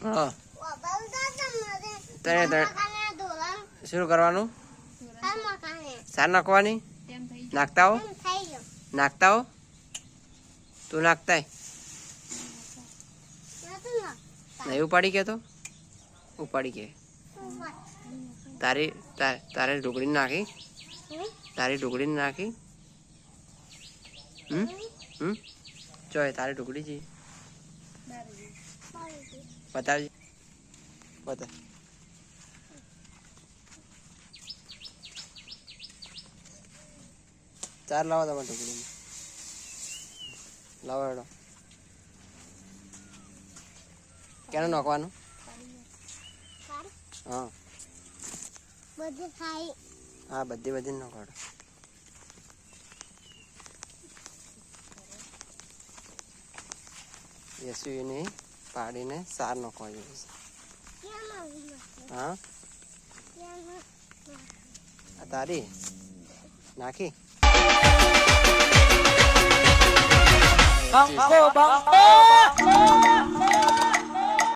હા શું કરવાનું સાર નાખવાની નાખતા હો તું નાખતા નહીં ઉપાડી કે તો ઉપાડી કે તારે ઢોકળી નાખી તારી ઢોકળી નાખી ચોય તારી ઢોકળી છે બતાવજે બતા ચાર લાવો તમારે ઢોકળી લાવો એડો કેનું નાખવાનું હા હા બધી નાખવાડો યશુને પાડીને સાર નાખવા જોઈએ હા આ તારી નાખી બંકો